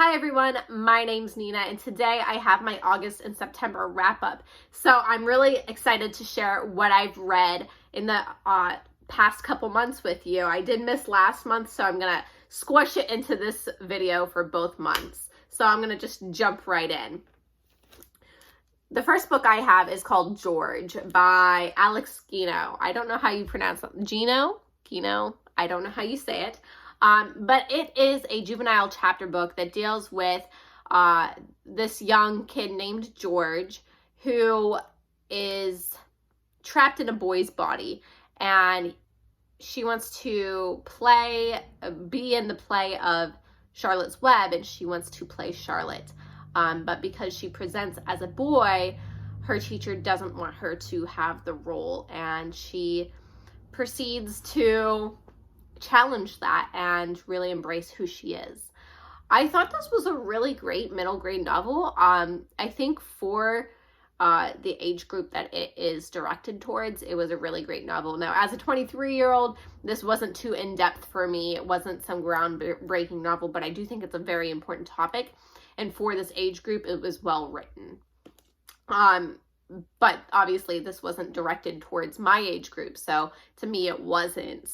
Hi everyone, my name's Nina and today I have my August and September wrap up. So I'm really excited to share what I've read in the past couple months with you. I did miss last month, so I'm gonna squish it into this video for both months. So I'm gonna just jump right in. The first book I have is called George by Alex Gino. I don't know how you pronounce it. Gino? I don't know how you say it. But it is a juvenile chapter book that deals with this young kid named George who is trapped in a boy's body, and she wants to be in the play of Charlotte's Web, and she wants to play Charlotte. But because she presents as a boy, her teacher doesn't want her to have the role, and she proceeds to challenge that and really embrace who she is. I thought this was a really great middle grade novel. I think for the age group that it is directed towards, it was a really great novel. Now, as a 23-year-old, this wasn't too in-depth for me. It wasn't some groundbreaking novel, but I do think it's a very important topic. And for this age group, it was well written. But obviously, this wasn't directed towards my age group. So to me, it wasn't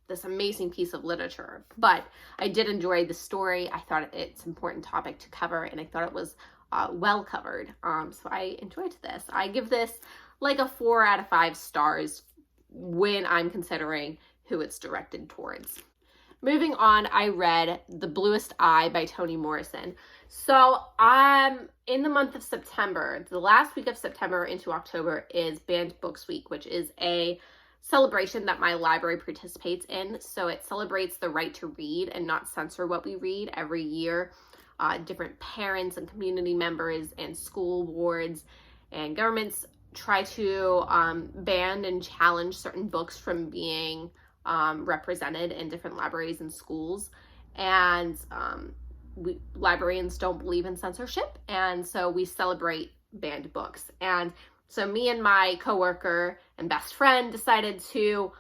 this amazing piece of literature, but I did enjoy the story. I thought it's an important topic to cover, and I thought it was well covered. So I enjoyed this. I give this like a 4 out of 5 stars when I'm considering who it's directed towards. Moving on, I read The Bluest Eye by Toni Morrison. So in the month of September, the last week of September into October is Banned Books Week, which is a celebration that my library participates in. So it celebrates the right to read and not censor what we read. Every year, different parents and community members and school boards and governments try to ban and challenge certain books from being represented in different libraries and schools. And librarians don't believe in censorship, and so we celebrate banned books. And so me and my coworker and best friend decided to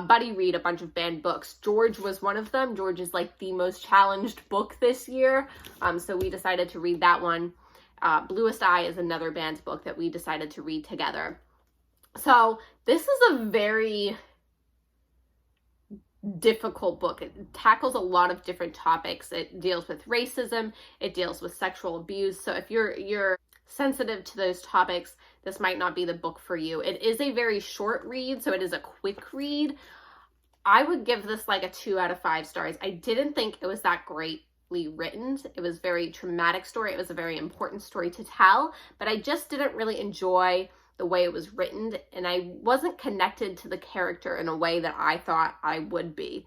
buddy read a bunch of banned books. George was one of them. George is like the most challenged book this year. So we decided to read that one. Bluest Eye is another banned book that we decided to read together. So this is a very difficult book. It tackles a lot of different topics. It deals with racism. It deals with sexual abuse. So if you're sensitive to those topics, this might not be the book for you. It is a very short read, so it is a quick read. I would give this like a 2 out of 5 stars. I didn't think it was that greatly written. It was a very traumatic story. It was a very important story to tell, but I just didn't really enjoy the way it was written, and I wasn't connected to the character in a way that I thought I would be.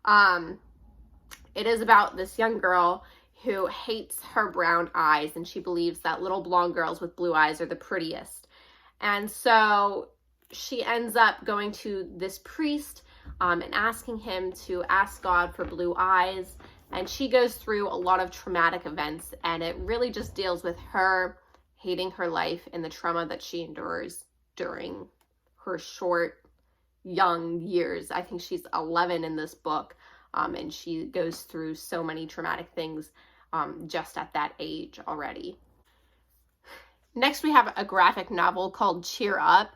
It is about this young girl who hates her brown eyes, and she believes that little blonde girls with blue eyes are the prettiest. And so she ends up going to this priest and asking him to ask God for blue eyes. And she goes through a lot of traumatic events, and it really just deals with her hating her life and the trauma that she endures during her short, young years. I think she's 11 in this book, and she goes through so many traumatic things just at that age already. Next, we have a graphic novel called Cheer Up.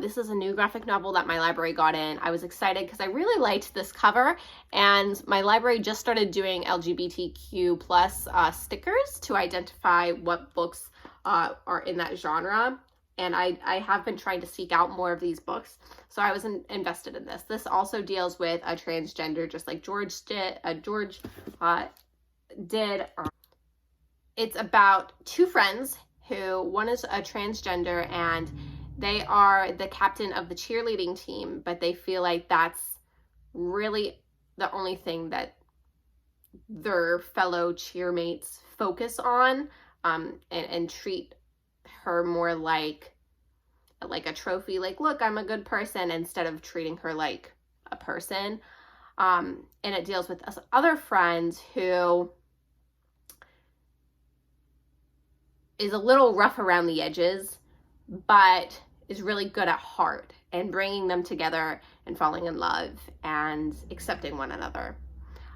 This is a new graphic novel that my library got in. I was excited because I really liked this cover, and my library just started doing LGBTQ plus stickers to identify what books are in that genre. And I have been trying to seek out more of these books, so I was invested in this. This also deals with a transgender, just like George did. It's about 2 friends who, one is a transgender and they are the captain of the cheerleading team, but they feel like that's really the only thing that their fellow cheermates focus on, and treat her more like a trophy, like, look, I'm a good person, instead of treating her like a person. And it deals with this other friend who is a little rough around the edges, but is really good at heart, and bringing them together and falling in love and accepting one another.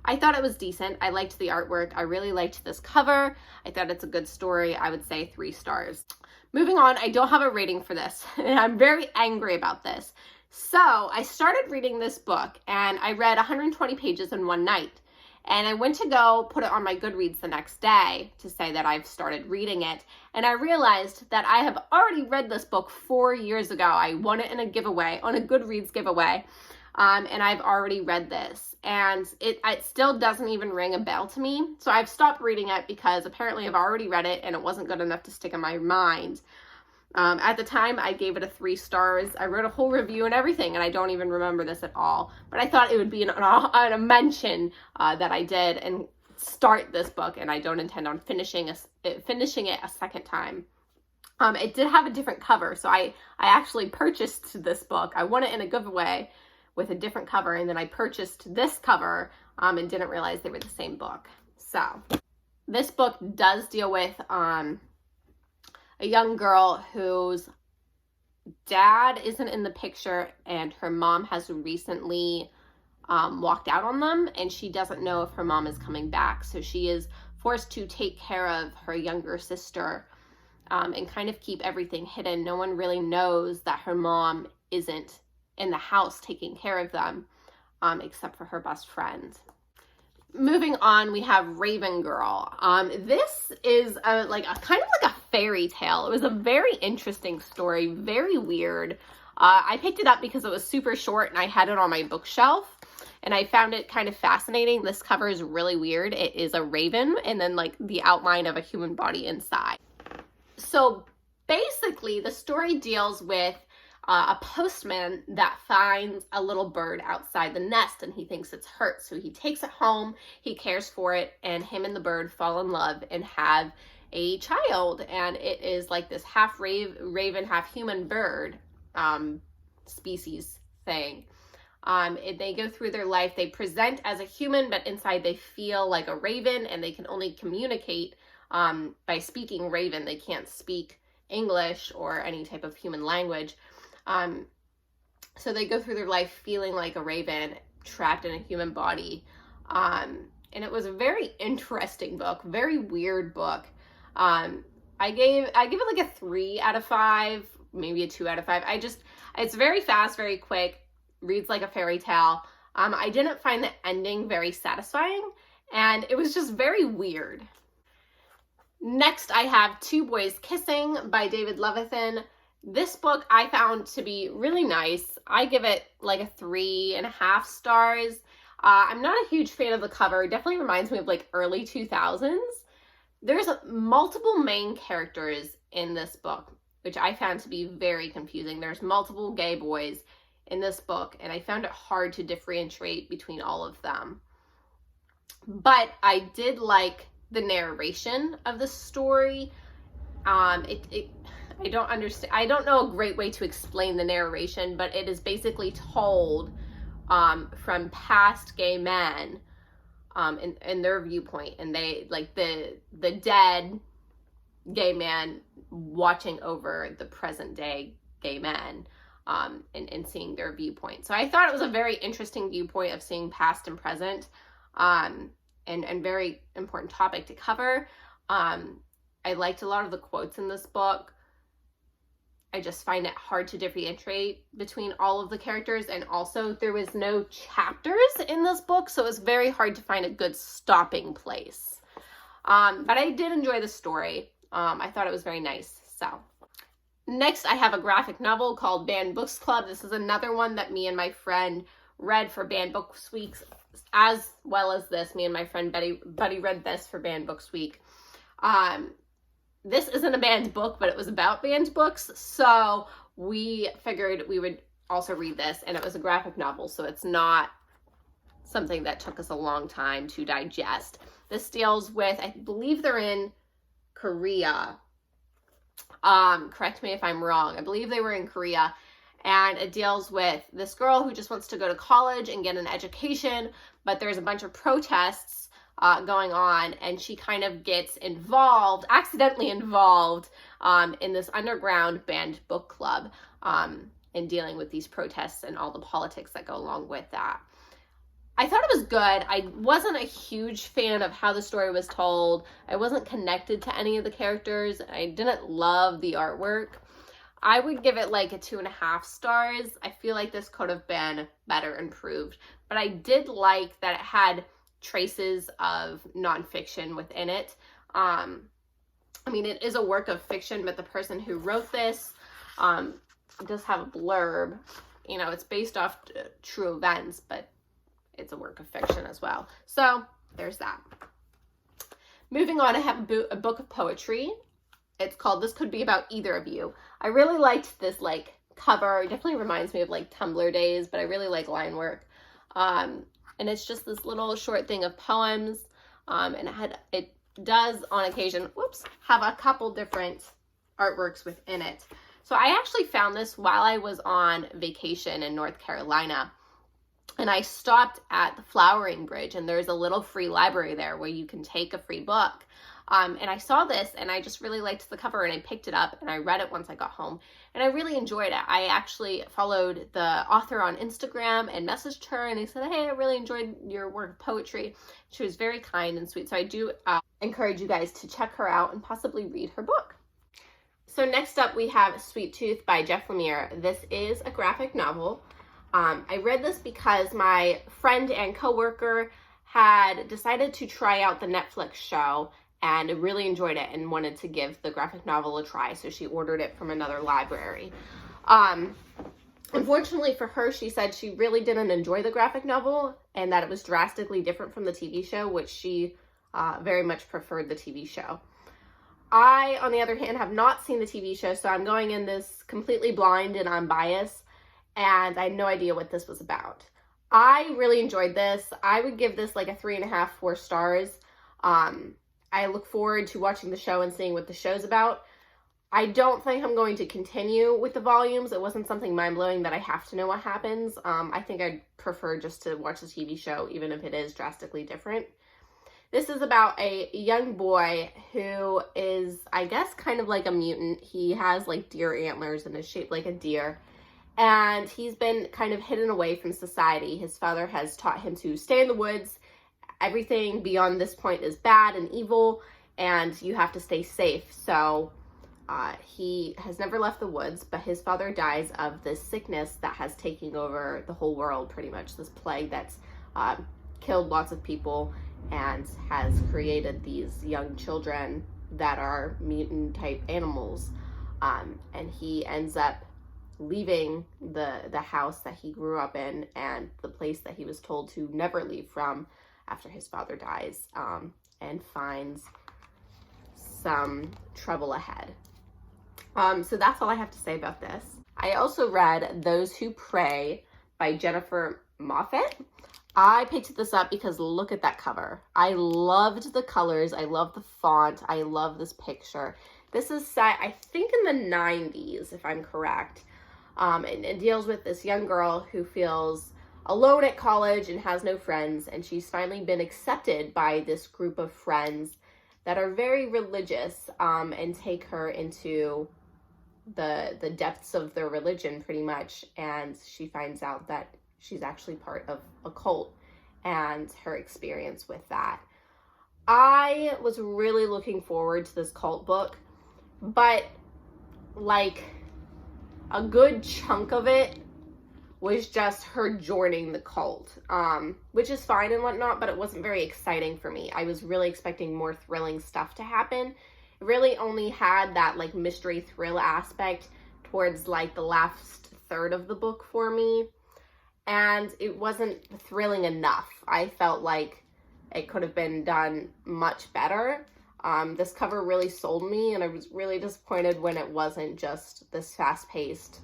I thought it was decent. I liked the artwork. I really liked this cover. I thought it's a good story. I would say 3 stars. Moving on, I don't have a rating for this, and I'm very angry about this. So I started reading this book, and I read 120 pages in one night. And I went to go put it on my Goodreads the next day to say that I've started reading it. And I realized that I have already read this book 4 years ago. I won it in a giveaway, on a Goodreads giveaway. And I've already read this. And it still doesn't even ring a bell to me. So I've stopped reading it because apparently I've already read it and it wasn't good enough to stick in my mind. At the time, I gave it a 3 stars. I wrote a whole review and everything, and I don't even remember this at all. But I thought it would be a mention that I did and start this book, and I don't intend on finishing it a second time. It did have a different cover, so I actually purchased this book. I won it in a giveaway with a different cover, and then I purchased this cover and didn't realize they were the same book. So this book does deal with a young girl whose dad isn't in the picture, and her mom has recently walked out on them, and she doesn't know if her mom is coming back. So she is forced to take care of her younger sister and kind of keep everything hidden. No one really knows that her mom isn't in the house taking care of them except for her best friend. Moving on, we have Raven Girl. This is kind of like a fairy tale. It was a very interesting story, very weird. I picked it up because it was super short and I had it on my bookshelf, and I found it kind of fascinating. This cover is really weird. It is a raven and then like the outline of a human body inside. So basically the story deals with a postman that finds a little bird outside the nest, and he thinks it's hurt. So he takes it home, he cares for it, and him and the bird fall in love and have a child. And it is like this half raven, half human bird species thing. They go through their life. They present as a human, but inside they feel like a raven, and they can only communicate by speaking Raven. They can't speak English or any type of human language. So they go through their life feeling like a raven trapped in a human body. And it was a very interesting book, very weird book. I give it like a 3 out of 5, maybe a 2 out of 5. It's very fast, very quick, reads like a fairy tale. I didn't find the ending very satisfying, and it was just very weird. Next, I have Two Boys Kissing by David Levithan. This book I found to be really nice. I give it like a 3.5 stars. I'm not a huge fan of the cover. It definitely reminds me of like early 2000s. There's multiple main characters in this book, which I found to be very confusing. There's multiple gay boys in this book, and I found it hard to differentiate between all of them. But I did like the narration of the story. I don't understand. I don't know a great way to explain the narration, but it is basically told from past gay men in their viewpoint, and they like the dead gay man watching over the present day gay men and seeing their viewpoint. So I thought it was a very interesting viewpoint of seeing past and present, and very important topic to cover. I liked a lot of the quotes in this book. I just find it hard to differentiate between all of the characters, and also there was no chapters in this book, so it was very hard to find a good stopping place. But I did enjoy the story. I thought it was very nice. So next, I have a graphic novel called Banned Books Club. This is another one that me and my friend read for Banned Books Week, as well as this. Me and my friend Buddy read this for Banned Books Week. This isn't a banned book, but it was about banned books, so we figured we would also read this, and it was a graphic novel, so it's not something that took us a long time to digest. This deals with, I believe they're in Korea. Correct me if I'm wrong. I believe they were in Korea, and it deals with this girl who just wants to go to college and get an education, but there's a bunch of protests going on, and she kind of gets accidentally involved in this underground banned book club, in dealing with these protests and all the politics that go along with that. I thought it was good. I wasn't a huge fan of how the story was told. I wasn't connected to any of the characters. I didn't love the artwork. I would give it like a 2.5 stars. I feel like this could have been better improved, but I did like that it had traces of nonfiction within it. I mean, it is a work of fiction, but the person who wrote this does have a blurb. You know, it's based off true events, but it's a work of fiction as well. So there's that. Moving on, I have a book of poetry. It's called This Could Be About Either of You. I really liked this like cover. It definitely reminds me of like Tumblr days, but I really like line work. And it's just this little short thing of poems. And it does on occasion, have a couple different artworks within it. So I actually found this while I was on vacation in North Carolina. And I stopped at the Flowering Bridge, and there's a little free library there where you can take a free book. And I saw this, and I just really liked the cover, and I picked it up, and I read it once I got home, and I really enjoyed it. I actually followed the author on Instagram and messaged her, and I said, hey, I really enjoyed your work of poetry. She was very kind and sweet, so I do encourage you guys to check her out and possibly read her book. So next up, we have Sweet Tooth by Jeff Lemire. This is a graphic novel. I read this because my friend and coworker had decided to try out the Netflix show and really enjoyed it and wanted to give the graphic novel a try, so she ordered it from another library. Unfortunately for her, she said she really didn't enjoy the graphic novel and that it was drastically different from the TV show, which she very much preferred the TV show. I, on the other hand, have not seen the TV show, so I'm going in this completely blind and unbiased, and I had no idea what this was about. I really enjoyed this. I would give this like a 3.5, 4 stars. I look forward to watching the show and seeing what the show's about. I don't think I'm going to continue with the volumes. It wasn't something mind-blowing that I have to know what happens. I think I'd prefer just to watch the TV show, even if it is drastically different. This is about a young boy who is, I guess, kind of like a mutant. He has like deer antlers and is shaped like a deer. And he's been kind of hidden away from society. His father has taught him to stay in the woods. Everything beyond this point is bad and evil, and you have to stay safe. So he has never left the woods, but his father dies of this sickness that has taken over the whole world, pretty much. This plague that's killed lots of people and has created these young children that are mutant-type animals. And he ends up leaving the house that he grew up in and the place that he was told to never leave from after his father dies, and finds some trouble ahead. So that's all I have to say about this. I also read Those Who Pray by Jennifer Moffett. I picked this up because look at that cover. I loved the colors. I love the font. I love this picture. This is set, I think, in the 90s, if I'm correct. And it deals with this young girl who feels alone at college and has no friends, and she's finally been accepted by this group of friends that are very religious, and take her into the depths of their religion, pretty much, and she finds out that she's actually part of a cult and her experience with that. I was really looking forward to this cult book, but like a good chunk of it was just her joining the cult, which is fine and whatnot, but it wasn't very exciting for me. I was really expecting more thrilling stuff to happen. It really only had that like mystery thrill aspect towards like the last third of the book for me, and it wasn't thrilling enough. I felt like it could have been done much better. This cover really sold me, and I was really disappointed when it wasn't just this fast-paced,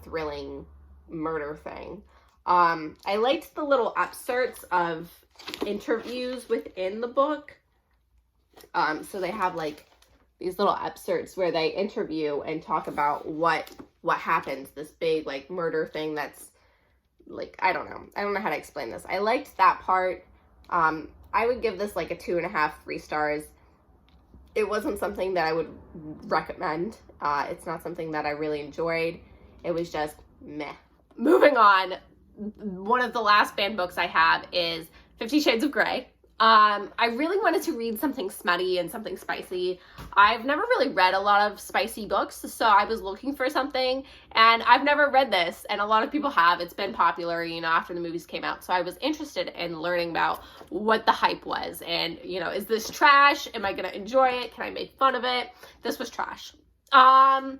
thrilling murder thing. I liked the little excerpts of interviews within the book. So they have like these little excerpts where they interview and talk about what happened, this big like murder thing that's like, I don't know how to explain this. I liked that part. I would give this like a 2.5, 3 stars. It wasn't something that I would recommend. It's not something that I really enjoyed. It was just meh. Moving on, one of the last banned books I have is 50 Shades of Grey. I really wanted to read something smutty and something spicy. I've never really read a lot of spicy books, so I was looking for something, and I've never read this, and a lot of people have. It's been popular, you know, after the movies came out, so I was interested in learning about what the hype was, and, you know, is this trash? Am I gonna enjoy it? Can I make fun of it? This was trash. I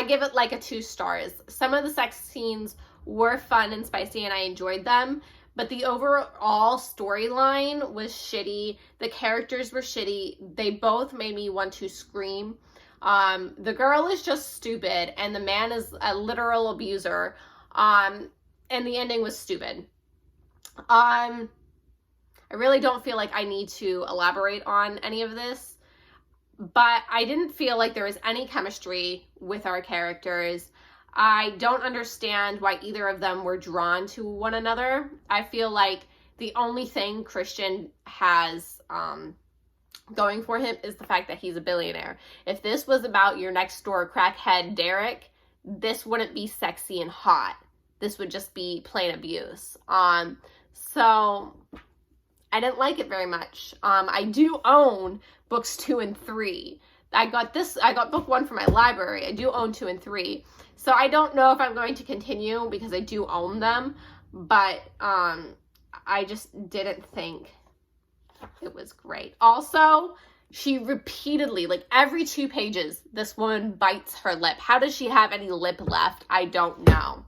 give it like a 2 stars. Some of the sex scenes were fun and spicy, and I enjoyed them. But the overall storyline was shitty. The characters were shitty. They both made me want to scream. The girl is just stupid, and the man is a literal abuser. And the ending was stupid. I really don't feel like I need to elaborate on any of this. But I didn't feel like there was any chemistry with our characters. I don't understand why either of them were drawn to one another. I feel like the only thing Christian has going for him is the fact that he's a billionaire. If this was about your next door crackhead Derek, this wouldn't be sexy and hot. This would just be plain abuse. So I didn't like it very much. I do own books 2 and 3. I got book 1 from my library. I do own 2 and 3. So I don't know if I'm going to continue because I do own them, but I just didn't think it was great. Also, she repeatedly, like every 2 pages, this woman bites her lip. How does she have any lip left? I don't know.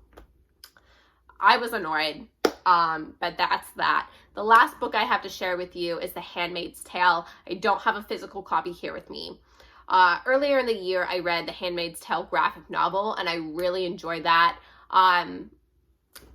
I was annoyed, but that's that. The last book I have to share with you is The Handmaid's Tale. I don't have a physical copy here with me. Earlier in the year, I read The Handmaid's Tale graphic novel, and I really enjoyed that.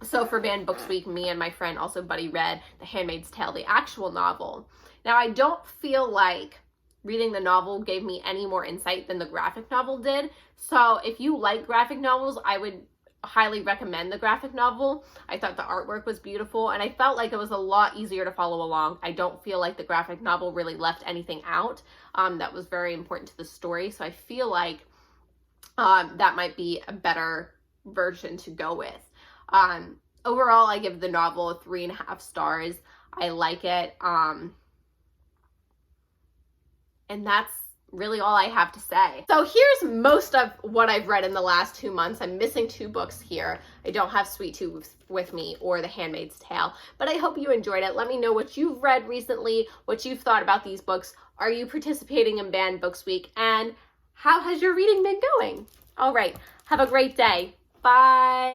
So for Banned Books Week, me and my friend also buddy read The Handmaid's Tale, the actual novel. Now, I don't feel like reading the novel gave me any more insight than the graphic novel did. So if you like graphic novels, I would highly recommend the graphic novel. I thought the artwork was beautiful, and I felt like it was a lot easier to follow along. I don't feel like the graphic novel really left anything out that was very important to the story, so I feel like that might be a better version to go with. Overall, I give the novel 3.5 stars. I like it, and that's really all I have to say. So here's most of what I've read in the last 2 months. I'm missing 2 books here. I don't have Sweet Tooth with me or The Handmaid's Tale, but I hope you enjoyed it. Let me know what you've read recently, what you've thought about these books. Are you participating in Banned Books Week? And how has your reading been going? All right, have a great day. Bye.